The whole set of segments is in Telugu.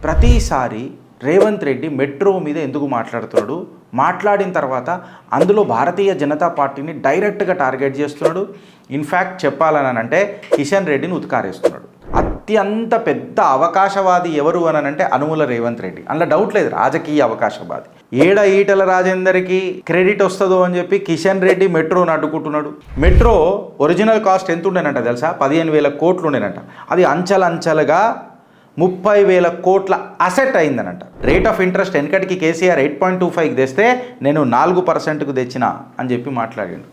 ప్రతిసారి రేవంత్ రెడ్డి మెట్రో మీద ఎందుకు మాట్లాడుతున్నాడు, మాట్లాడిన తర్వాత అందులో భారతీయ జనతా పార్టీని డైరెక్ట్గా టార్గెట్ చేస్తున్నాడు. ఇన్ఫ్యాక్ట్ చెప్పాలని అంటే కిషన్ రెడ్డిని ఉతికారేస్తున్నాడు. అత్యంత పెద్ద అవకాశవాది ఎవరు అని అంటే అనుముల రేవంత్ రెడ్డి, అందులో డౌట్ లేదు, రాజకీయ అవకాశవాది. ఈటల రాజేందర్కి క్రెడిట్ వస్తుందో అని చెప్పి కిషన్ రెడ్డి మెట్రోని అడ్డుకుంటున్నాడు. మెట్రో ఒరిజినల్ కాస్ట్ ఎంత ఉండేనంట తెలుసా? 15,000 కోట్లు ఉండేనంట. అది అంచెలంచెలుగా 30,000 కోట్ల అసెట్ అయిందనంట. రేట్ ఆఫ్ ఇంట్రెస్ట్ వెనకటికి కేసీఆర్ 8.25కి తెస్తే నేను 4%కు తెచ్చిన అని చెప్పి మాట్లాడాడు.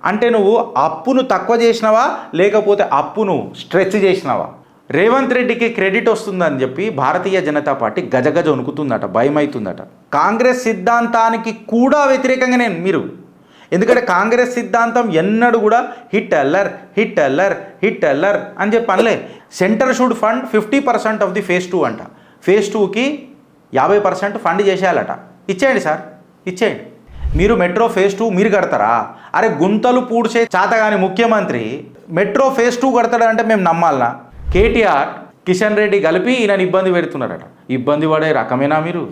అంటే నువ్వు అప్పును తక్కువ చేసినావా లేకపోతే అప్పును స్ట్రెచ్ చేసినావా? రేవంత్ రెడ్డికి క్రెడిట్ వస్తుందని చెప్పి భారతీయ జనతా పార్టీ గజగజ వణుకుతుందట, భయమవుతుందట. కాంగ్రెస్ సిద్ధాంతానికి కూడా వ్యతిరేకంగా మీరు, ఎందుకంటే కాంగ్రెస్ సిద్ధాంతం ఎన్నడూ కూడా hit Allari hit Allari hit Allari అని చెప్పి అనలే. Centre should fund 50% of the phase 2 అంట. ఫేజ్ 2కి 50% ఫండ్ చేసేయాలట. ఇచ్చేయండి సార్, ఇచ్చేయండి. మీరు మెట్రో ఫేజ్ 2 మీరు కడతారా? అరే గుంతలు పూడ్చే చాతగాని ముఖ్యమంత్రి మెట్రో ఫేజ్ 2 కడతాడంటే మేము నమ్మాలనా? కేటీఆర్ కిషన్ రెడ్డి కలిపి ఈయనని ఇబ్బంది పెడుతున్నారట. ఇబ్బంది పడే రకమేనా మీరు?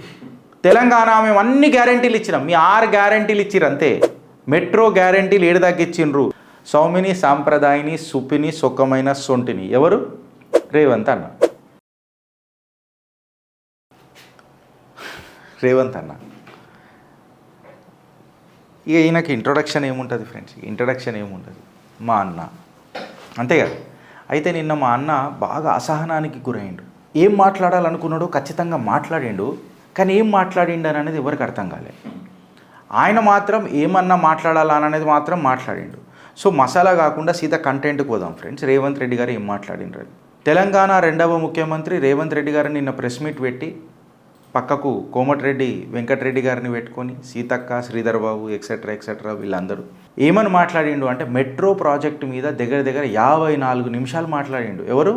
తెలంగాణ మేము అన్ని గ్యారంటీలు ఇచ్చినాం, మీ 6 గ్యారంటీలు ఇచ్చిర్రు అంతే. మెట్రో గ్యారంటీలు ఏడు తగ్గించిండ్రు. సౌమిని సాంప్రదాయని సుపిని సొక్కమైన సొంటిని ఎవరు? రేవంత్ అన్న. రేవంత్ అన్న ఇక ఈయనకి ఇంట్రొడక్షన్ ఏముంటుంది ఫ్రెండ్స్? ఇంట్రొడక్షన్ ఏముంటుంది? మా అన్న, అంతే కదా. అయితే నిన్న మా అన్న బాగా అసహనానికి గురైండు. ఏం మాట్లాడాలనుకున్నాడో ఖచ్చితంగా మాట్లాడిండు, కానీ ఏం మాట్లాడిండు అనేది ఎవరికి అర్థం కాలేదు. ఆయన మాత్రం ఏమన్నా మాట్లాడాలనేది మాత్రం మాట్లాడిండు. సో మసాలా కాకుండా సీదా కంటెంట్కి పోదాం ఫ్రెండ్స్. రేవంత్ రెడ్డి గారు ఏం మాట్లాడినరు? తెలంగాణ 2వ ముఖ్యమంత్రి రేవంత్ రెడ్డి గారు నిన్న ప్రెస్ మీట్ పెట్టి పక్కకు కోమటిరెడ్డి వెంకటరెడ్డి గారిని పెట్టుకొని సీతక్క, శ్రీధర్ బాబు ఎక్సెట్రా వీళ్ళందరూ ఏమని మాట్లాడిండు అంటే మెట్రో ప్రాజెక్టు మీద దగ్గర 54 నిమిషాలు మాట్లాడిండు. ఎవరు?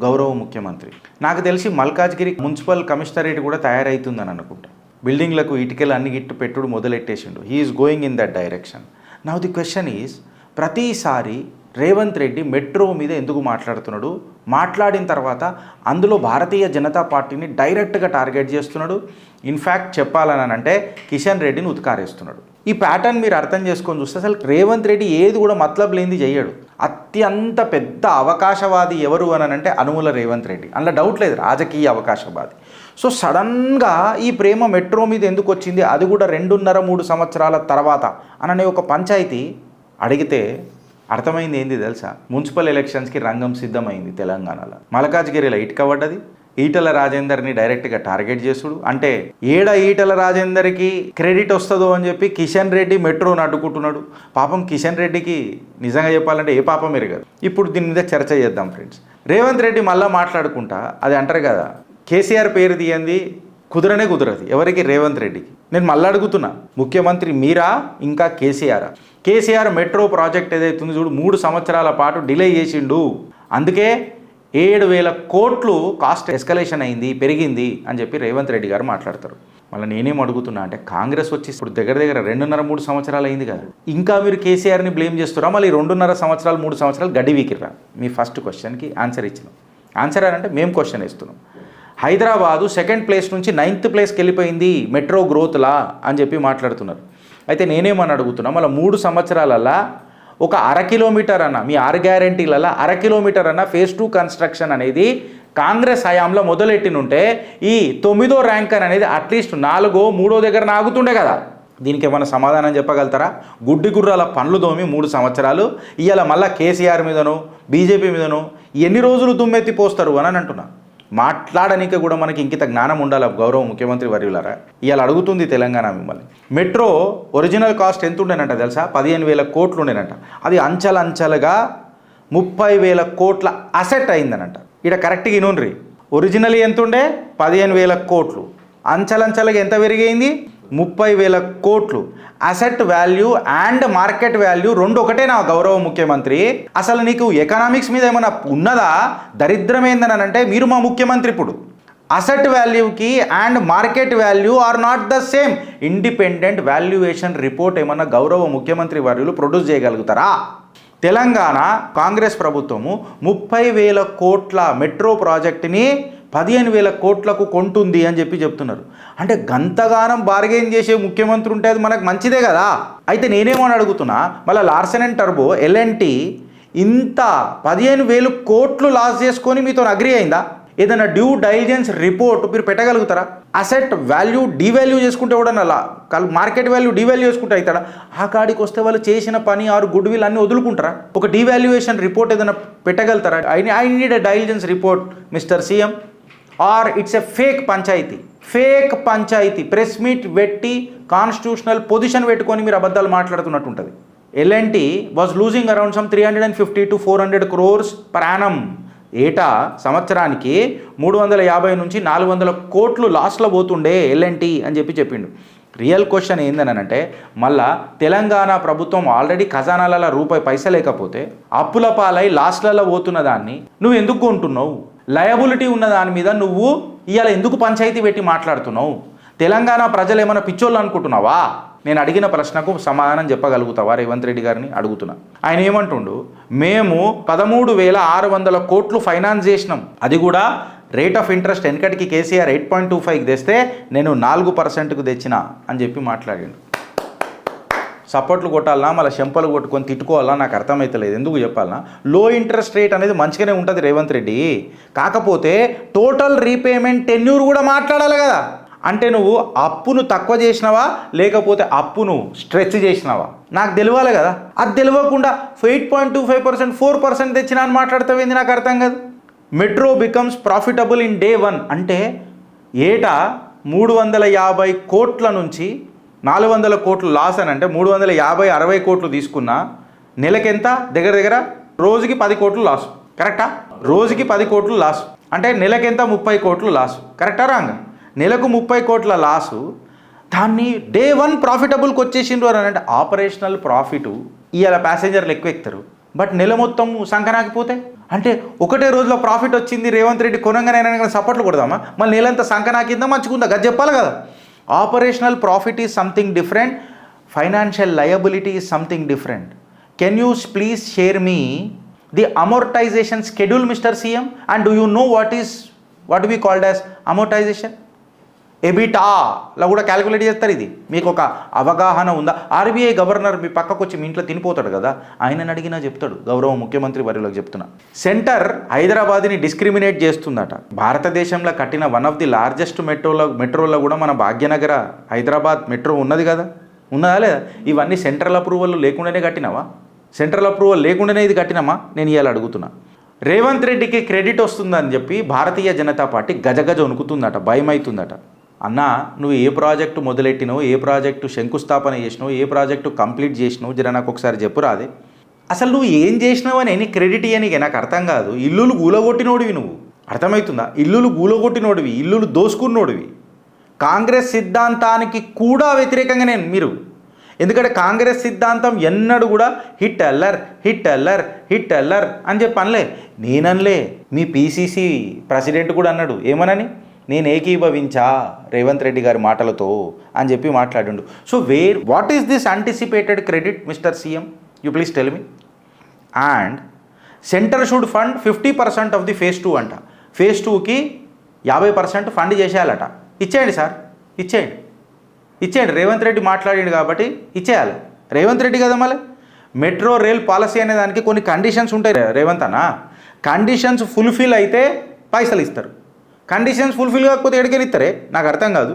గౌరవ ముఖ్యమంత్రి. నాకు తెలిసి మల్కాజ్గిరి మున్సిపల్ కమిషనరేట్ కూడా తయారవుతుందని అనుకుంటా. బిల్డింగ్లకు ఇటుకలు అన్ని గిట్టు పెట్టుడు మొదలెట్టేసిండు. He's going in that direction. Now the question is, ప్రతిసారి రేవంత్ రెడ్డి మెట్రో మీద ఎందుకు మాట్లాడుతున్నాడు, మాట్లాడిన తర్వాత అందులో భారతీయ జనతా పార్టీని డైరెక్ట్గా టార్గెట్ చేస్తున్నాడు. ఇన్ఫ్యాక్ట్ చెప్పాలని అంటే కిషన్ రెడ్డిని ఉతికారేస్తున్నాడు. ఈ ప్యాటర్న్ మీరు అర్థం చేసుకొని చూస్తే అసలు రేవంత్ రెడ్డి ఏది కూడా మతలబ్ లేనిది చెయ్యడు. అత్యంత పెద్ద అవకాశవాది ఎవరు అని అంటే అనుముల రేవంత్ రెడ్డి, అందులో డౌట్ లేదు, రాజకీయ అవకాశవాది. సో సడన్గా ఈ ప్రేమ మెట్రో మీద ఎందుకు వచ్చింది, అది కూడా 2.5-3 సంవత్సరాల తర్వాత అననే ఒక పంచాయతీ అడిగితే అర్థమైంది ఏంది తెలుసా? మున్సిపల్ ఎలక్షన్స్కి రంగం సిద్ధమైంది తెలంగాణలో. మల్కాజ్గిరిలో ఇటుక పడ్డది. ఈటల రాజేందర్ని డైరెక్ట్గా టార్గెట్ చేసుడు. అంటే ఈటల రాజేందర్కి క్రెడిట్ వస్తుందో అని చెప్పి కిషన్ రెడ్డి మెట్రోని అడ్డుకుంటున్నాడు. పాపం కిషన్ రెడ్డికి నిజంగా చెప్పాలంటే ఏ పాపం ఎరగదు. ఇప్పుడు దీని మీద చర్చ చేద్దాం ఫ్రెండ్స్. రేవంత్ రెడ్డి మళ్ళీ మాట్లాడుకుంటా అది అంటారు కదా, కేసీఆర్ పేరు తీయంది కుదరనే కుదరదు ఎవరికి? రేవంత్ రెడ్డికి. నేను మళ్ళీ అడుగుతున్నా, ముఖ్యమంత్రి మీరా ఇంకా కేసీఆరా? కేసీఆర్ మెట్రో ప్రాజెక్ట్ ఏదైతుందో చూడు 3 సంవత్సరాల పాటు డిలే చేసిండు. అందుకే 7,000 కోట్లు కాస్ట్ ఎస్కలేషన్ అయింది, పెరిగింది అని చెప్పి రేవంత్ రెడ్డి గారు మాట్లాడతారు. మళ్ళీ నేనేం అడుగుతున్నా అంటే కాంగ్రెస్ వచ్చి ఇప్పుడు దగ్గర 2.5-3 సంవత్సరాలు అయింది కదా, ఇంకా మీరు కేసీఆర్ని బ్లేమ్ చేస్తారా? మళ్ళీ 2.5 సంవత్సరాలు 3 సంవత్సరాలు గడ్డి వీకిర్రా? మీ ఫస్ట్ క్వశ్చన్కి ఆన్సర్ ఇచ్చినాం. ఆన్సర్ అంటే మేము క్వశ్చన్ ఇస్తున్నాం. హైదరాబాదు 2nd ప్లేస్ నుంచి 9th ప్లేస్కి వెళ్ళిపోయింది మెట్రో గ్రోత్లా అని చెప్పి మాట్లాడుతున్నారు. అయితే నేనేమని అడుగుతున్నా, మళ్ళీ 3 సంవత్సరాలల్లా ఒక 1/2 కిలోమీటర్ అన్న, మీ 6 గ్యారంటీలలో 1/2 కిలోమీటర్ అన్న ఫేజ్ 2 కన్స్ట్రక్షన్ అనేది కాంగ్రెస్ హయాంలో మొదలెట్టినుంటే ఈ 9వ ర్యాంక్ అనేది అట్లీస్ట్ 4వ 3వ దగ్గర ఆగుతుండే కదా. దీనికి ఏమైనా సమాధానం చెప్పగలుగుతారా? గుడ్డి గుర్రాల పనులు దోమి 3 సంవత్సరాలు ఇవాళ మళ్ళీ కేసీఆర్ మీదనో బీజేపీ మీదనో ఎన్ని రోజులు దుమ్మెత్తి పోస్తారు అని అంటున్నా. మాట్లాడడానికి కూడా మనకి ఇంకిత జ్ఞానం ఉండాలి గౌరవ ముఖ్యమంత్రి వర్యులారా. ఇవాళ అడుగుతుంది తెలంగాణ మిమ్మల్ని. మెట్రో ఒరిజినల్ కాస్ట్ ఎంత ఉండేనంట తెలుసా? 15,000 కోట్లు ఉండేనంట. అది అంచెలంచెలుగా 30,000 కోట్ల అసెట్ అయిందనంట. ఇక్కడ కరెక్ట్గా ఇనుండ్రి, ఒరిజినల్ ఎంత ఉండే? 15,000 కోట్లు. అంచెలంచెలుగా ఎంత పెరిగింది? 30,000 కోట్లు. Asset value and market value 2 ఒకటే నా గౌరవ ముఖ్యమంత్రి. అసలు నీకు ఎకనామిక్స్ మీద ఏమైనా ఉన్నదా? దరిద్రం ఏందని అంటే మీరు మా ముఖ్యమంత్రి ఇప్పుడు అసెట్ వాల్యూకి and market value are not the same. Independent valuation report ఏమన్నా గౌరవ ముఖ్యమంత్రి వర్యులు ప్రొడ్యూస్ చేయగలుగుతారా? తెలంగాణ కాంగ్రెస్ ప్రభుత్వము 30,000 కోట్ల మెట్రో ప్రాజెక్టుని 15,000 కోట్లకు కొంటుంది అని చెప్తున్నారు. అంటే గంతగానం బార్గెయిన్ చేసే ముఖ్యమంత్రి ఉంటే అది మనకు మంచిదే కదా. అయితే నేనేమని అడుగుతున్నా, మళ్ళీ లార్సెన్ అండ్ టర్బో ఎల్ఎన్టీ ఇంత 15,000 కోట్లు లాస్ చేసుకొని మీతో అగ్రీ అయిందా? ఏదైనా డ్యూ డైలిజెన్స్ రిపోర్ట్ మీరు పెట్టగలుగుతారా? అసెట్ వాల్యూ డివాల్యూ చేసుకుంటే కూడా మార్కెట్ వాల్యూ డివాల్యూ చేసుకుంటే అవుతాడా? ఆ కాడికి వస్తే వాళ్ళు చేసిన పని ఆరు గుడ్ విల్ అన్నీ వదులుకుంటారా? ఒక డివాల్యుయేషన్ రిపోర్ట్ ఏదైనా పెట్టగలుగుతారా? I need a diligence report mister CM, or it's a fake panchayati press meet పెట్టి కాన్స్టిట్యూషనల్ పొజిషన్ పెట్టుకొని మీరు అబద్ధాలు మాట్లాడుతున్నట్టు ఉంటుంది. L and T was losing around some 350 to 400 crores per annum. ఏటా సంవత్సరానికి 350 నుంచి 400 కోట్లు లాస్లో పోతుండే ఎల్ఎన్టీ అని చెప్పిండు. రియల్ క్వశ్చన్ ఏందనంటే, మళ్ళా తెలంగాణ ప్రభుత్వం ఆల్రెడీ ఖజానాలలో రూపాయి పైసా లేకపోతే అప్పుల పాలై లాస్లలో పోతున్న దాన్ని నువ్వు ఎందుకు కొంటున్నావు? లయబిలిటీ ఉన్న దాని మీద నువ్వు ఇవాళ ఎందుకు పంచాయతీ పెట్టి మాట్లాడుతున్నావు? తెలంగాణ ప్రజలు ఏమైనా పిచ్చోళ్ళు అనుకుంటున్నావా? నేను అడిగిన ప్రశ్నకు సమాధానం చెప్పగలుగుతావా రేవంత్ రెడ్డి గారిని అడుగుతున్నా. ఆయన ఏమంటుండు, మేము 13,600 కోట్లు ఫైనాన్స్ చేసినాం, అది కూడా రేట్ ఆఫ్ ఇంట్రెస్ట్ వెనకటికి కేసీఆర్ 8.25కి తెస్తే నేను 4%కు తెచ్చిన అని మాట్లాడిండు. సపోర్ట్లు కొట్టాలన్నా మళ్ళీ చెంపలు కొట్టుకొని తిట్టుకోవాలా నాకు అర్థమవుతలేదు. ఎందుకు చెప్పాలన్నా, లో ఇంట్రెస్ట్ రేట్ అనేది మంచిగానే ఉంటుంది రేవంత్ రెడ్డి, కాకపోతే టోటల్ రీపేమెంట్ టెన్యూర్ కూడా మాట్లాడాలి కదా. అంటే నువ్వు అప్పును తక్కువ చేసినావా లేకపోతే అప్పును స్ట్రెచ్ చేసినావా నాకు తెలియాలి కదా. అది తెలియకుండా 8.25% 4% తెచ్చినా అని మాట్లాడతావేంది నాకు అర్థం కాదు. Metro becomes profitable in day 1 అంటే ఏటా 350 కోట్ల నుంచి 400 కోట్లు లాస్ అని అంటే 350-60 కోట్లు తీసుకున్నా నెలకెంత? దగ్గర రోజుకి 10 కోట్లు లాస్. కరెక్టా? రోజుకి 10 కోట్లు లాస్ అంటే నెలకెంత? 30 కోట్లు లాస్. కరెక్టా రాంగ్? నెలకు 30 కోట్ల లాసు, దాన్ని డే 1 ప్రాఫిటబుల్కి వచ్చేసిండ్రు అని అంటే ఆపరేషనల్ ప్రాఫిట్. ఇవాళ ప్యాసింజర్లు ఎక్కువ ఎక్కుతారు, బట్ నెల మొత్తం సంకనాకిపోతే అంటే ఒకటే రోజులో ప్రాఫిట్ వచ్చింది రేవంత్ రెడ్డి కొనంగానే సపోర్ట్లు కొడదామా? మళ్ళీ నెలంతా సంకనాకిందా మంచిగుందా? గది చెప్పాలి కదా. Operational profit is something different, financial liability is something different. Can you please share me the amortisation schedule mister CM, and do you know what we called as amortisation? ఎబిటాలో కూడా క్యాలిక్యులేట్ చేస్తారు. ఇది మీకు ఒక అవగాహన ఉందా? ఆర్బీఐ గవర్నర్ మీ పక్కకు వచ్చి మీ ఇంట్లో తినిపోతాడు కదా, ఆయనని అడిగినా చెప్తాడు. గౌరవ ముఖ్యమంత్రి వర్యులకు చెప్తున్నా, సెంటర్ హైదరాబాద్ని డిస్క్రిమినేట్ చేస్తుందట. భారతదేశంలో కట్టిన వన్ ఆఫ్ ది లార్జెస్ట్ మెట్రోలో కూడా మన భాగ్యనగర హైదరాబాద్ మెట్రో ఉన్నది కదా, ఉన్నదా లేదా? ఇవన్నీ సెంట్రల్ అప్రూవల్ లేకుండానే కట్టినావా? సెంట్రల్ అప్రూవల్ లేకుండానే ఇది కట్టినామా? నేను ఇవాళ అడుగుతున్నా. రేవంత్ రెడ్డికి క్రెడిట్ వస్తుందని చెప్పి భారతీయ జనతా పార్టీ గజగజ వణుకుతుందట, భయమవుతుందట. అన్నా, నువ్వు ఏ ప్రాజెక్టు మొదలెట్టినావు, ఏ ప్రాజెక్టు శంకుస్థాపన చేసినావు, ఏ ప్రాజెక్టు కంప్లీట్ చేసినావు, జర నాకు ఒకసారి చెప్పురాదే. అసలు నువ్వు ఏం చేసినావు అని ఎన్ని క్రెడిట్ ఇవ్వనికి నాకు అర్థం కాదు. ఇల్లులు గూలగొట్టినోడివి నువ్వు, అర్థమవుతుందా? ఇల్లులు గూలగొట్టినోడివి, ఇల్లులు దోసుకున్నోడివి. కాంగ్రెస్ సిద్ధాంతానికి కూడా వ్యతిరేకంగా మీరు, ఎందుకంటే కాంగ్రెస్ సిద్ధాంతం ఎన్నడూ కూడా హిట్ అల్లర్ అని చెప్పి అనలే. నేననలే, మీ పీసీసీ ప్రెసిడెంట్ కూడా అన్నాడు. ఏమనని? నేను ఏకీభవించా రేవంత్ రెడ్డి గారి మాటలతో అని చెప్పి మాట్లాడిండు. So what is this anticipated credit mister CM? You please tell me. And centre should fund 50% of the phase 2 అంట. phase 2కి 50% ఫండ్ చేసేయాలట. ఇచ్చేయండి సార్, ఇచ్చేయండి. రేవంత్ రెడ్డి మాట్లాడిండు కాబట్టి ఇచ్చేయాలి. రేవంత్ రెడ్డి కదా మళ్ళీ. మెట్రో రైల్ పాలసీ అనే దానికి కొన్ని కండిషన్స్ ఉంటాయి రేవంత్ అన్న. కండిషన్స్ ఫుల్ఫిల్ అయితే పైసలు ఇస్తారు, కండిషన్స్ ఫుల్ఫిల్ కాకపోతే ఎక్కడికైనా ఇస్తారే నాకు అర్థం కాదు.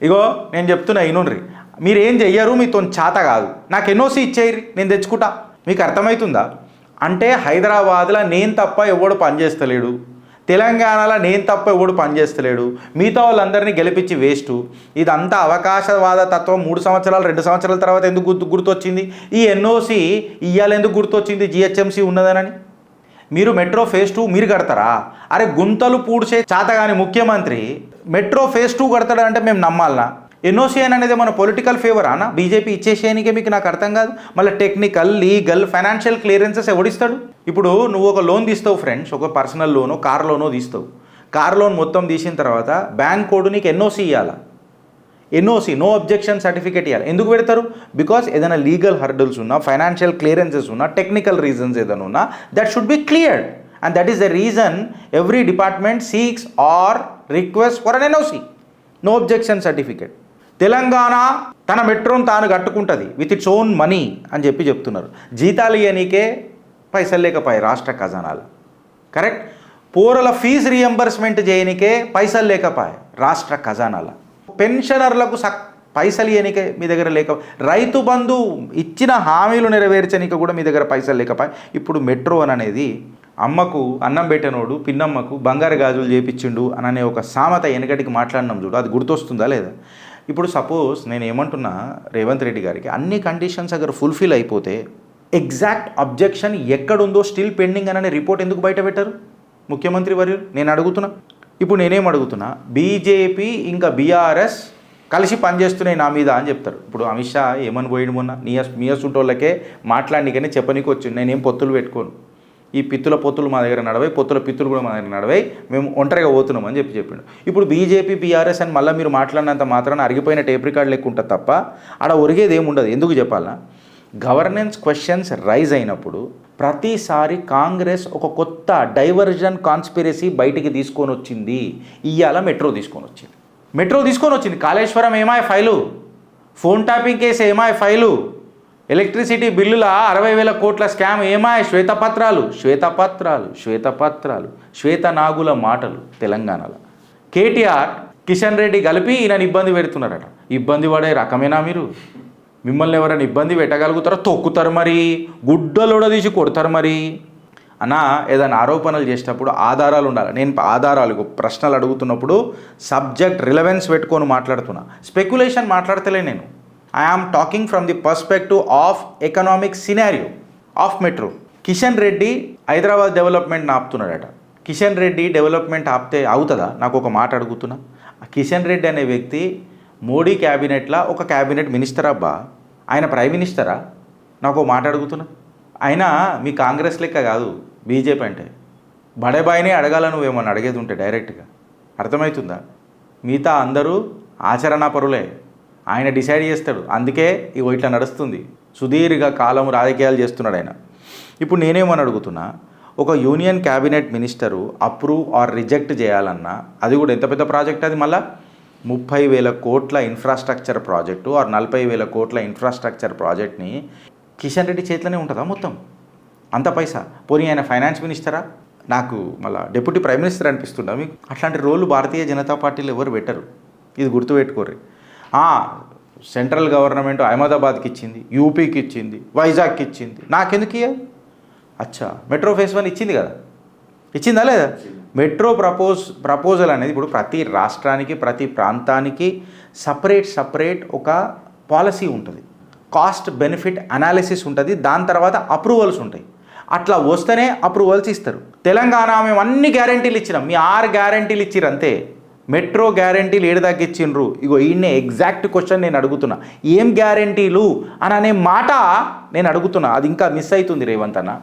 ఇగో నేను చెప్తున్నా, ఇనుండ్రి, మీరు ఏం చెయ్యరు, మీతో చేత కాదు. నాకు ఎన్ఓసి ఇచ్చేయరు, నేను తెచ్చుకుంటా. మీకు అర్థమవుతుందా? అంటే హైదరాబాద్లో నేను తప్ప ఎవడు పనిచేస్తలేడు, తెలంగాణలో నేను తప్ప ఎవడు పనిచేస్తలేడు, మిగతా వాళ్ళందరినీ గెలిపించి వేస్టు. ఇదంతా అవకాశవాద తత్వం 3 సంవత్సరాలు 2 సంవత్సరాల తర్వాత ఎందుకు గుర్తొచ్చింది? ఈ ఎన్ఓసి ఇవాళ ఎందుకు గుర్తొచ్చింది? జిహెచ్ఎంసీ ఉన్నదనని. మీరు మెట్రో phase 2 మీరు కడతారా? అరే గుంతలు పూడ్చే చేతగాని ముఖ్యమంత్రి మెట్రో phase 2 కడతాడంటే మేము నమ్మాలనా? ఎన్ఓసి అనేది మన పొలిటికల్ ఫేవర్ అన్న బీజేపీ ఇచ్చేసేయనికే? మీకు నాకు అర్థం కాదు. మళ్ళీ టెక్నికల్, లీగల్, ఫైనాన్షియల్ క్లియరెన్సెస్ ఎవడిస్తాడు? ఇప్పుడు నువ్వు ఒక లోన్ తీస్తావు ఫ్రెండ్స్, ఒక పర్సనల్ లోను, కార్ లోనో తీస్తావు. కార్ లోన్ మొత్తం తీసిన తర్వాత బ్యాంక్ కోడ్ నీకు ఎన్ఓసి ఇవ్వాలా? ఎన్ఓసి, నో అబ్జెక్షన్ సర్టిఫికేట్ ఇవ్వాలి. ఎందుకు పెడతారు? బికాస్ ఏదైనా లీగల్ హర్డల్స్ ఉన్నా, ఫైనాన్షియల్ క్లియరెన్సెస్ ఉన్నా, టెక్నికల్ రీజన్స్ ఏదైనా ఉన్నా, that should be cleared. And that is the reason every department seeks or request for an NOC, no objection certificate. Telangana తన మెట్రోను తాను కట్టుకుంటుంది విత్ ఇట్స్ ఓన్ మనీ అని చెప్తున్నారు. జీతాలు ఇవ్వనీకే పైసలు లేకపోయాయి రాష్ట్ర ఖజానాలు, కరెక్ట్. పోరల ఫీజు రియంబర్స్మెంట్ చేయనికే పైసలు లేకపోయాయి రాష్ట్ర ఖజానాల. పెన్షనర్లకు పైసలు ఇవ్వనికే మీ దగ్గర లేక, రైతు బంధు ఇచ్చిన హామీలు నెరవేర్చనిక కూడా మీ దగ్గర పైసలు లేకపోయాయి. ఇప్పుడు మెట్రో అనేది అమ్మకు అన్నం పెట్టినోడు పిన్నమ్మకు బంగారు గాజులు చేపించిండు అనే ఒక సామెత వెనకటికి మాట్లాడినాం చూడు, అది గుర్తొస్తుందా లేదా? ఇప్పుడు సపోజ్ నేను ఏమంటున్నా రేవంత్ రెడ్డి గారికి, అన్ని కండిషన్స్ అగర్ ఫుల్ఫిల్ అయిపోతే ఎగ్జాక్ట్ అబ్జెక్షన్ ఎక్కడుందో స్టిల్ పెండింగ్ అనే రిపోర్ట్ ఎందుకు బయట పెట్టారు ముఖ్యమంత్రి వర్యులు? నేను అడుగుతున్నా. ఇప్పుడు నేనేం అడుగుతున్నా, బీజేపీ ఇంకా బీఆర్ఎస్ కలిసి పనిచేస్తున్నాయి నా మీద అని చెప్తారు. ఇప్పుడు అమిత్ షా ఏమని పోయిడు మొన్న, మియసుంటోళ్ళకే మాట్లాడికనే చెప్పనీకి వచ్చింది, నేనేం పొత్తులు పెట్టుకోను, ఈ పిత్తుల పొత్తులు మా దగ్గర నడవాయి, పొత్తుల పిత్తులు కూడా మా దగ్గర నడవాయి, మేము ఒంటరిగా పోతున్నాం అని చెప్పిండు. ఇప్పుడు బీజేపీ బీఆర్ఎస్ అని మళ్ళీ మీరు మాట్లాడినంత మాత్రాన అరిగిపోయిన టేప్ రికార్డు లెక్క ఉంటుంది తప్ప ఆడ ఒరిగేది ఏముండదు. ఎందుకు చెప్పాలన్నా, గవర్నెన్స్ క్వశ్చన్స్ రైజ్ అయినప్పుడు ప్రతిసారి కాంగ్రెస్ ఒక కొత్త డైవర్జన్ కాన్స్పిరసీ బయటికి తీసుకొని వచ్చింది. ఇవాళ మెట్రో తీసుకొని వచ్చింది. కాళేశ్వరం ఏమాయ ఫైలు, ఫోన్ ట్యాపింగ్ కేసు ఏమాయ ఫైలు, ఎలక్ట్రిసిటీ బిల్లుల 60,000 కోట్ల స్కామ్ ఏమాయ శ్వేతపత్రాలు, శ్వేతనాగుల మాటలు తెలంగాణలో. కేటీఆర్ కిషన్ రెడ్డి కలిపి ఈయనని ఇబ్బంది పెడుతున్నారట. ఇబ్బంది పడే రకమేనా మీరు? మిమ్మల్ని ఎవరైనా ఇబ్బంది పెట్టగలుగుతారో తొక్కుతారు, మరి గుడ్డలోడ తీసి కొడతారు. మరి అన్న ఏదైనా ఆరోపణలు చేసేటప్పుడు ఆధారాలు ఉండాలి. నేను ఆధారాలు ప్రశ్నలు అడుగుతున్నప్పుడు సబ్జెక్ట్ రిలవెన్స్ పెట్టుకొని మాట్లాడుతున్నా, స్పెక్యులేషన్ మాట్లాడతలే నేను. I am talking from the perspective of economic scenario of metro. Kishan Reddy Hyderabad development ఆపుతున్నాడట. కిషన్ రెడ్డి డెవలప్మెంట్ ఆపితే అవుతుందా? నాకు ఒక మాట అడుగుతున్నా. కిషన్ రెడ్డి అనే వ్యక్తి మోడీ క్యాబినెట్లో ఒక క్యాబినెట్ మినిస్టర్ అబ్బా, ఆయన ప్రైమ్ మినిస్టరా? నాకు ఒక మాట అడుగుతున్నా. అయినా మీ కాంగ్రెస్ లెక్క కాదు బీజేపీ అంటే, బడేబాయినే అడగాల నువ్వేమన్నా అడిగేది ఉంటే డైరెక్ట్గా, అర్థమవుతుందా? మిగతా అందరూ ఆచరణాపరులే, ఆయన డిసైడ్ చేస్తాడు. అందుకే ఇగో ఇట్లా నడుస్తుంది, సుదీర్ఘ కాలం రాజకీయాలు చేస్తున్నాడు ఆయన. ఇప్పుడు నేనేమని అడుగుతున్నా, ఒక union cabinet minister approve are reject చేయాలన్నా, అది కూడా ఎంత పెద్ద ప్రాజెక్ట్, అది మళ్ళీ 30,000 కోట్ల ఇన్ఫ్రాస్ట్రక్చర్ ప్రాజెక్టు ఆర్ 40,000 కోట్ల ఇన్ఫ్రాస్ట్రక్చర్ ప్రాజెక్ట్ని కిషన్ రెడ్డి చేతిలోనే ఉంటుందా మొత్తం అంత పైసా? పోనీ ఆయన ఫైనాన్స్ మినిస్టరా? నాకు మళ్ళీ డిప్యూటీ ప్రైమ్ మినిస్టర్ అనిపిస్తుందా మీకు? అట్లాంటి రోలు భారతీయ జనతా పార్టీలో ఎవరు పెట్టరు, ఇది గుర్తుపెట్టుకోర్రి. సెంట్రల్ గవర్నమెంట్ అహ్మదాబాద్కి ఇచ్చింది, యూపీకి ఇచ్చింది, వైజాగ్కి ఇచ్చింది, నాకెందుకు ఇయ్యాలి? అచ్చా, మెట్రో ఫేజ్ 1 ఇచ్చింది కదా, ఇచ్చిందా లేదా? మెట్రో ప్రపోజల్ అనేది ఇప్పుడు ప్రతి రాష్ట్రానికి ప్రతి ప్రాంతానికి సపరేట్ ఒక పాలసీ ఉంటుంది, కాస్ట్ బెనిఫిట్ అనాలిసిస్ ఉంటుంది, దాని తర్వాత అప్రూవల్స్ ఉంటాయి. అట్లా వస్తేనే అప్రూవల్స్ ఇస్తారు. తెలంగాణ మేము అన్ని గ్యారంటీలు ఇచ్చినాం, మీ 6 గ్యారంటీలు ఇచ్చిర్రు అంతే. మెట్రో గ్యారంటీలు ఏడు దాకా ఇచ్చిండ్రు? ఇగో ఈయనే ఎగ్జాక్ట్ క్వశ్చన్ నేను అడుగుతున్నా, ఏం గ్యారంటీలు అని అనే మాట నేను అడుగుతున్నా. అది ఇంకా మిస్ అవుతుంది రేవంత్ అన్న,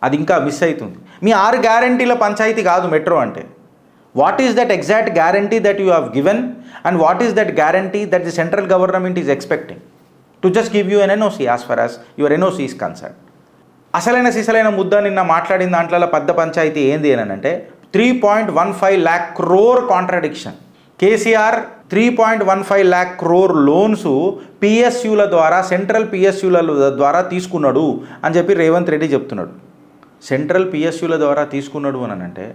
అది ఇంకా మిస్ అవుతుంది. మీ 6 గ్యారంటీల పంచాయతీ కాదు మెట్రో అంటే. What is that exact guarantee that you have given and what is that guarantee that the central government is expecting to just give you an NOC as far as your NOC is concern. అసలైన సిసలైన ముద్ద నిన్న మాట్లాడిన దాంట్లో పెద్ద పంచాయతీ ఏంది అని అంటే 3.15 lakh crore contradiction. KCR 3.15 lakh crore loans పిఎస్యూల ద్వారా, సెంట్రల్ పిఎస్యూల ద్వారా తీసుకున్నాడు అని చెప్పి రేవంత్ రెడ్డి చెప్తున్నాడు. సెంట్రల్ పిఎస్యూల ద్వారా తీసుకున్నాడు అని అంటే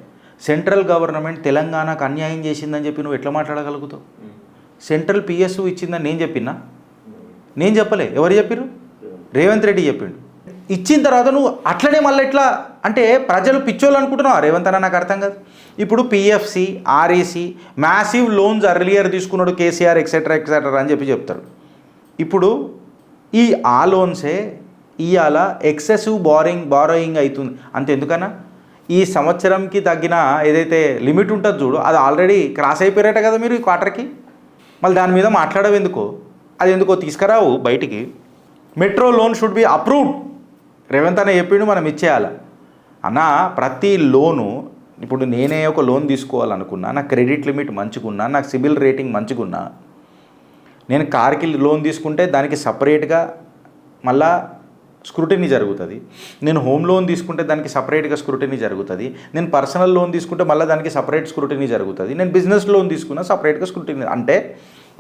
సెంట్రల్ గవర్నమెంట్ తెలంగాణకు అన్యాయం చేసిందని చెప్పి నువ్వు ఎట్లా మాట్లాడగలుగుతావు? సెంట్రల్ పిఎస్యూ ఇచ్చిందని నేను చెప్పినా? నేను చెప్పలే, ఎవరు చెప్పారు? రేవంత్ రెడ్డి చెప్పిండు. ఇచ్చిన తర్వాత నువ్వు అట్లనే మళ్ళీ ఎట్లా అంటే ప్రజలు పిచ్చోళ్ళు అనుకుంటున్నావు రేవంత్ అన్న? నాకు అర్థం కాదు. ఇప్పుడు PFC, REC massive loans earlier తీసుకున్నాడు కేసీఆర్ ఎక్సెట్రా అని చెప్పి చెప్తారు. ఇప్పుడు ఆ లోన్సే ఇవాళ ఎక్సెసివ్ బారోయింగ్ అవుతుంది. అంతెందుకన్నా ఈ సంవత్సరంకి తగ్గిన ఏదైతే లిమిట్ ఉంటుందో చూడు, అది ఆల్రెడీ క్రాస్ అయిపోయారట కదా మీరు ఈ క్వార్టర్కి. మళ్ళీ దాని మీద మాట్లాడవు ఎందుకో, అది ఎందుకో తీసుకురావు బయటికి. Metro loan should be approved Revanth అన్న చెప్పిండు, మనం ఇచ్చేయాలి అన్న. ప్రతి లోను ఇప్పుడు నేనే ఒక లోన్ తీసుకోవాలనుకున్నా, నా క్రెడిట్ లిమిట్ మంచిగున్నా, నాకు సిబిల్ రేటింగ్ మంచిగున్నా, నేను కార్కి లోన్ తీసుకుంటే దానికి సపరేట్గా మళ్ళా స్క్రూటినీ జరుగుతుంది. నేను హోమ్ లోన్ తీసుకుంటే దానికి సపరేట్గా స్క్రూటినీ జరుగుతుంది. నేను పర్సనల్ లోన్ తీసుకుంటే మళ్ళీ దానికి సపరేట్ స్క్రూటినీ జరుగుతుంది. నేను బిజినెస్ లోన్ తీసుకున్నా సపరేట్గా స్క్రూటినీ. అంటే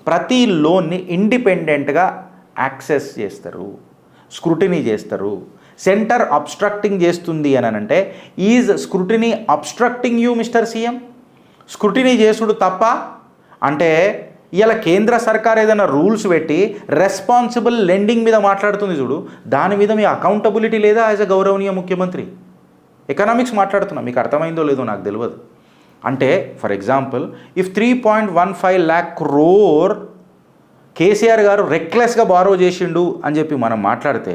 ప్రతి లోన్ని ఇండిపెండెంట్గా యాక్సెస్ చేస్తారు, స్క్రూటినీ చేస్తారు. సెంటర్ అబ్స్ట్రక్టింగ్ చేస్తుంది అని అంటే is scrutiny obstructing you mister CM? Scrutiny చేసుడు తప్ప అంటే ఇలా కేంద్ర సర్కార్ ఏదైనా రూల్స్ పెట్టి రెస్పాన్సిబుల్ లెండింగ్ మీద మాట్లాడుతుంది చూడు, దాని మీద మీ అకౌంటబిలిటీ లేదా యాజ్ అ గౌరవనీయ ముఖ్యమంత్రి? ఎకనామిక్స్ మాట్లాడుతున్నా, మీకు అర్థమైందో లేదో నాకు తెలియదు. అంటే for example if 3.15 lakh crore KCR గారు రెక్లెస్గా బారో చేసిండు అని చెప్పి మనం మాట్లాడితే,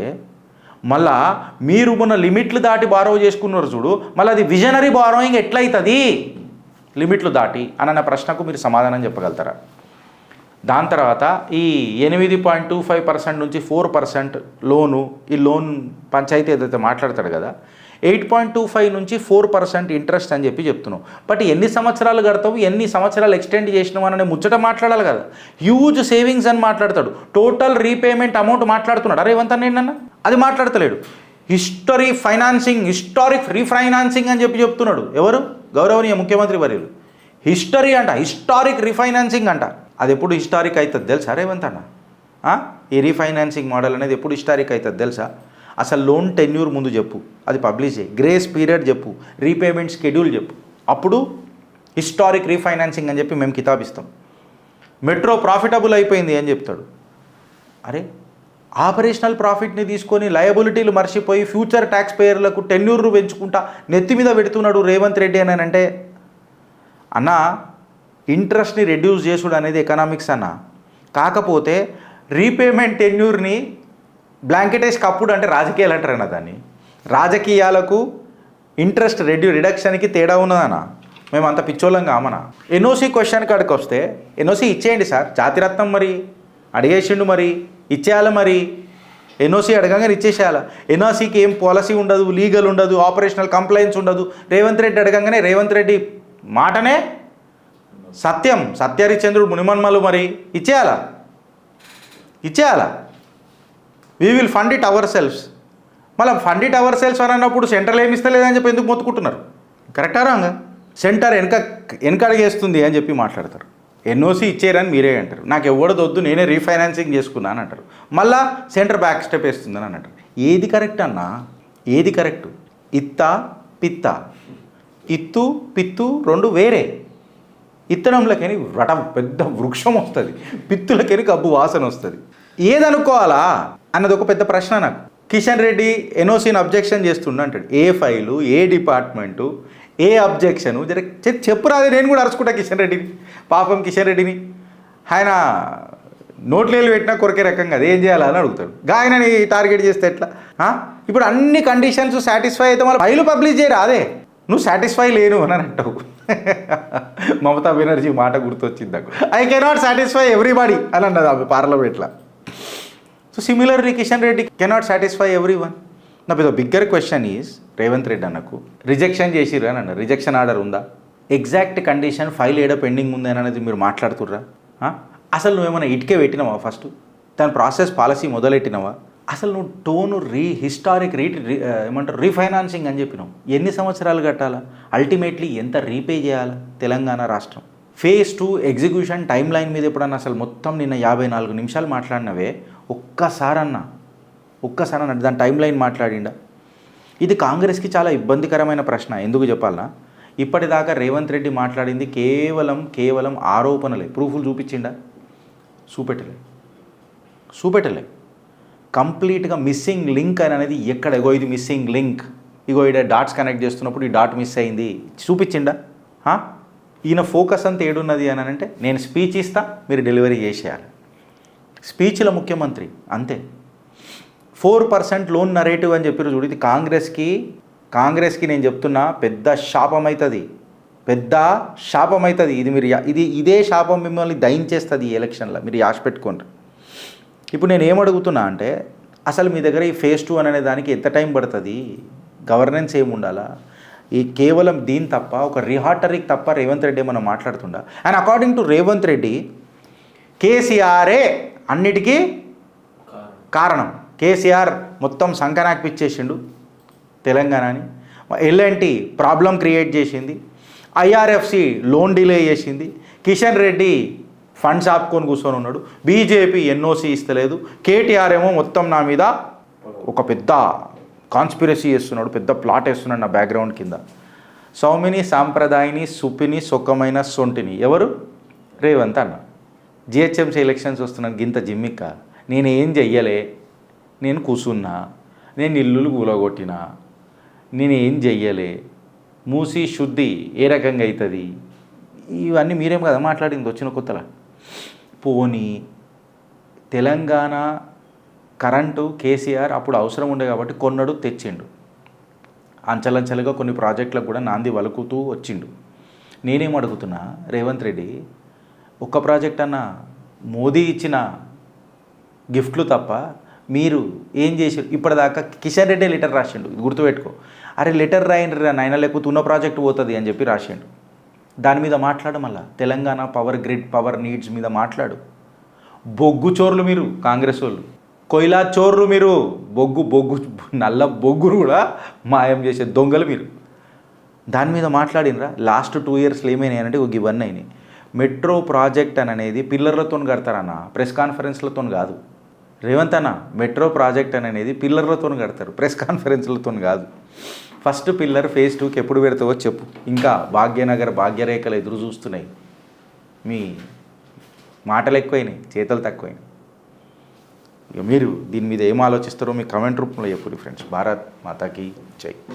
మళ్ళా మీరు మొన్న లిమిట్లు దాటి బారో చేసుకున్నారు చూడు, మళ్ళీ అది విజనరీ బారోయింగ్ ఎట్లయితుంది లిమిట్లు దాటి అన్న ప్రశ్నకు మీరు సమాధానం చెప్పగలుగుతారా? దాని తర్వాత ఈ 8.25% నుంచి 4% లోను, ఈ లోన్ పంచాయతీ ఏదైతే మాట్లాడతాడు కదా, 8.25 నుంచి 4% ఇంట్రెస్ట్ అని చెప్పి చెప్తున్నావు. బట్ ఎన్ని సంవత్సరాలు కడతావు, ఎన్ని సంవత్సరాలు ఎక్స్టెండ్ చేసినావు అనే ముచ్చట మాట్లాడాలి కదా. హ్యూజ్ సేవింగ్స్ అని మాట్లాడతాడు, టోటల్ రీపేమెంట్ అమౌంట్ మాట్లాడుతున్నాడు. అరే రేవంత్ అన్న ఏంటన్నా అది మాట్లాడతలేడు. హిస్టారిక్ రీఫైనాన్సింగ్ అని చెప్పి చెప్తున్నాడు. ఎవరు? గౌరవనీయ ముఖ్యమంత్రి వర్యులు. హిస్టరీ అంట, హిస్టారిక్ రీఫైనాన్సింగ్ అంట. అది ఎప్పుడు హిస్టారిక్ అవుతుంది తెలుసా రేవంత్ అన్న? ఈ రీఫైనాన్సింగ్ మోడల్ అనేది ఎప్పుడు హిస్టారిక్ అవుతుంది తెలుసా? అసలు లోన్ టెన్యూర్ ముందు చెప్పు, అది పబ్లిష్ చేయి. గ్రేస్ పీరియడ్ చెప్పు, రీపేమెంట్ షెడ్యూల్ చెప్పు, అప్పుడు హిస్టారిక్ రీఫైనాన్సింగ్ అని చెప్పి మేము కితాబిస్తాం. మెట్రో ప్రాఫిటబుల్ అయిపోయింది అని చెప్తాడు. అరే ఆపరేషనల్ ప్రాఫిట్ని తీసుకొని లయబిలిటీలు మర్చిపోయి ఫ్యూచర్ ట్యాక్స్ పేయర్లకు టెన్యూర్లు పెంచుకుంటా నెత్తి మీద పెడుతున్నాడు రేవంత్ రెడ్డి అని అంటే, అన్న ఇంట్రెస్ట్ని రెడ్యూస్ చేసుడు అనేది ఎకనామిక్స్ అన్న. కాకపోతే రీపేమెంట్ టెన్యూర్ని బ్లాంకెటేజ్ కప్పుడు అంటే రాజకీయాలు అంటారన్న. దాన్ని రాజకీయాలకు ఇంట్రెస్ట్ రిడక్షన్కి తేడా ఉన్నదన్న. మేము అంత పిచ్చోళ్ళం కామన్నా. ఎన్ఓసి క్వశ్చన్ కాడికి వస్తే ఎన్ఓసి ఇచ్చేయండి సార్, జాతిరత్నం మరి అడిగేసిండు, మరి ఇచ్చేయాలి. మరి ఎన్ఓసి అడగంగానే ఇచ్చేసేయాలి. ఎన్ఓసికి ఏం పాలసీ ఉండదు, లీగల్ ఉండదు, ఆపరేషనల్ కంప్లైంట్స్ ఉండదు. రేవంత్ రెడ్డి అడగంగానే రేవంత్ రెడ్డి మాటనే సత్యం, సత్యహరిచంద్రుడు మునిమన్మలు, మరి ఇచ్చేయాలా. We will fund it ourselves. మళ్ళీ ఫండ్ ఇట్ అవర్ సెల్ఫ్స్ అని అన్నప్పుడు సెంట్రల్ ఏమి ఇస్తలేదని చెప్పి ఎందుకు మొత్తుకుంటున్నారు? కరెక్టా రాంగా? సెంటర్ వెనకడిగేస్తుంది అని చెప్పి మాట్లాడతారు. ఎన్ఓసి ఇచ్చేరని మీరే అంటారు. నాకు ఎవడదొద్దు, నేనే రీఫైనాన్సింగ్ చేసుకున్నాను అంటారు. మళ్ళా సెంటర్ బ్యాక్ స్టెప్ వేస్తుందని అని అంటారు. ఏది కరెక్ట్ అన్నా? ఏది కరెక్ట్? ఇత్తా పిత్త, ఇత్తు పిత్తు రెండు వేరే. ఇత్తడంలోకెని పెద్ద వృక్షం వస్తుంది, పిత్తులకెని కబ్బు వాసన వస్తుంది. ఏదనుకోవాలా అన్నది ఒక పెద్ద ప్రశ్న నాకు. కిషన్ రెడ్డి ఎన్ఓసిని అబ్జెక్షన్ చేస్తుండ అంటాడు. ఏ ఫైలు, ఏ డిపార్ట్మెంటు, ఏ అబ్జెక్షను చెప్పురాదే. నేను కూడా అరుచుకుంటా కిషన్ రెడ్డిని, పాపం కిషన్ రెడ్డిని. ఆయన నోట్లేలు పెట్టినా కొరికే రకం కదా, ఏం చేయాలని అడుగుతాడు. ఆయనని టార్గెట్ చేస్తే ఎట్లా? ఇప్పుడు అన్ని కండిషన్స్ సాటిస్ఫై అయితే మళ్ళీ ఫైలు పబ్లిష్ చేయరా? అదే నువ్వు సాటిస్ఫై లేను అని అంటావు. మమతా బెనర్జీ మాట గుర్తొచ్చింది నాకు. ఐ కెనాట్ సాటిస్ఫై ఎవ్రీబడి అని అన్నది ఆమె పార్లమెంట్లో. So similarly Kishan Reddy cannot satisfy every one. నా పెద్ద bigger question is, Revanth Reddy అన్నకు రిజెక్షన్ చేసిర్రు అని అన్నారు. రిజెక్షన్ ఆర్డర్ ఉందా? ఎగ్జాక్ట్ కండిషన్ ఫైల్ ఏడ పెండింగ్ ఉంది అని అనేది మీరు మాట్లాడుతుర్రా? అసలు నువ్వేమైనా ఇటుకే పెట్టినావా? ఫస్ట్ దాని ప్రాసెస్ పాలసీ మొదలెట్టినావా? అసలు నువ్వు టోను హిస్టారిక్ ఏమంటారు రీఫైనాన్సింగ్ అని చెప్పినావు. ఎన్ని సంవత్సరాలు కట్టాలా? అల్టిమేట్లీ ఎంత రీపే చేయాలా తెలంగాణ రాష్ట్రం? ఫేజ్ 2 ఎగ్జిక్యూషన్ టైం లైన్ మీద ఎప్పుడన్నా అసలు మొత్తం నిన్న 54 నిమిషాలు మాట్లాడినవే ఒక్కసారి అన్న దాని టైం లైన్ మాట్లాడిండా? ఇది కాంగ్రెస్కి చాలా ఇబ్బందికరమైన ప్రశ్న. ఎందుకు చెప్పాలన్నా, ఇప్పటిదాకా రేవంత్ రెడ్డి మాట్లాడింది కేవలం ఆరోపణలే. ప్రూఫ్లు చూపించిండా? చూపెట్టలే. కంప్లీట్గా మిస్సింగ్ లింక్ అనేది ఎక్కడ? ఇది మిస్సింగ్ లింక్, ఇక్కడ డాట్స్ కనెక్ట్ చేస్తున్నప్పుడు ఈ డాట్ మిస్ అయింది చూపించిండా? ఈయన ఫోకస్ అంతా ఏడున్నది అని అంటే, నేను స్పీచ్ ఇస్తా, మీరు డెలివరీ చేసేయాలి. స్పీచ్ల ముఖ్యమంత్రి అంతే. 4% లోన్ నరేటివ్ అని చెప్పారు చూడు. ఇది కాంగ్రెస్కి నేను చెప్తున్నా పెద్ద శాపం అవుతుంది. ఇది మీరు ఇదే శాపం మిమ్మల్ని దయించేస్తుంది ఈ ఎలక్షన్లో. మీరు యాష్ పెట్టుకోండి. ఇప్పుడు నేను ఏమడుగుతున్నా అంటే, అసలు మీ దగ్గర ఈ ఫేజ్ 2 అనే దానికి ఎంత టైం పడుతుంది? గవర్నెన్స్ ఏముండాలా? ఈ కేవలం దీని తప్ప, ఒక రిహాటరీకి తప్ప రేవంత్ రెడ్డి మనం మాట్లాడుతుండా? And according to Revanth Reddy, కేసీఆరే అన్నిటికీ కారణం. కేసీఆర్ మొత్తం సంకనాక్పిచ్చేసిండు తెలంగాణని. ఎల్ఎన్టీ ప్రాబ్లం క్రియేట్ చేసింది, ఐఆర్ఎఫ్సి లోన్ డిలే చేసింది, కిషన్ రెడ్డి ఫండ్స్ ఆపుకొని కూర్చొని ఉన్నాడు, బీజేపీ ఎన్ఓసి ఇస్తలేదు, కేటీఆర్ ఏమో మొత్తం నా మీద ఒక పెద్ద కాన్స్పిరసీ చేస్తున్నాడు, పెద్ద ప్లాట్ వేస్తున్నాడు నా బ్యాక్గ్రౌండ్ కింద. సౌమిని సాంప్రదాయని సుపిని సుఖమైన సొంటిని ఎవరు? రేవంత్ అన్న. జిహెచ్ఎంసీ ఎలక్షన్స్ వస్తున్నాను గింత జిమ్మిక్క, నేను ఏం చెయ్యలే, నేను కూసున్నా, నేను ఇల్లులు కూలగొట్టినా, నేను ఏం చెయ్యలే, మూసి శుద్ధి ఏ రకంగా అవుతుంది, ఇవన్నీ మీరేం కదా మాట్లాడింది వచ్చిన కొత్తలా. పోనీ తెలంగాణ కరెంటు కేసీఆర్ అప్పుడు అవసరం ఉండే కాబట్టి కొన్నాడు, తెచ్చిండు, అంచలంచలుగా కొన్ని ప్రాజెక్టులకు కూడా నాంది వలుకుతూ వచ్చిండు. నేనేం అడుగుతున్నా, రేవంత్ రెడ్డి ఒక్క ప్రాజెక్ట్ అన్నా మోదీ ఇచ్చిన గిఫ్ట్లు తప్ప మీరు ఏం చేశారు ఇప్పటిదాకా? కిషన్ రెడ్డి లెటర్ రాసిండు, గుర్తుపెట్టుకో. అరే లెటర్ రాయండి నాయన, లేకపోతే ఉన్న ప్రాజెక్ట్ పోతుంది అని చెప్పి రాసిండు. దాని మీద మాట్లాడు, మళ్ళా Telangana power grid power needs మీద మాట్లాడు. బొగ్గు చోర్లు మీరు కాంగ్రెస్ వాళ్ళు, కొయిలా చోర్లు మీరు, బొగ్గు నల్ల బొగ్గును కూడా మాయం చేసే దొంగలు మీరు. దాని మీద మాట్లాడినరా? లాస్ట్ 2 ఇయర్స్లో ఏమైనాయంటే ఇవన్నీ అయినాయి. మెట్రో ప్రాజెక్ట్ అని అనేది పిల్లర్లతో కడతారన్న, ప్రెస్ కాన్ఫరెన్స్లతో కాదు. రేవంత్ అన్న, మెట్రో ప్రాజెక్ట్ అని అనేది పిల్లర్లతో కడతారు, ప్రెస్ కాన్ఫరెన్స్లతో కాదు. ఫస్ట్ పిల్లర్ ఫేజ్ 2కి ఎప్పుడు పెడతావో చెప్పు. ఇంకా భాగ్యనగర్ భాగ్యరేఖలు ఎదురు చూస్తున్నాయి. మీ మాటలు ఎక్కువైనాయి, చేతలు తక్కువైనాయి. ఇక మీరు దీని మీద ఏం ఆలోచిస్తారో మీ కమెంట్ రూపంలో చెప్పండి ఫ్రెండ్స్. భారత్ మాతాకి జై.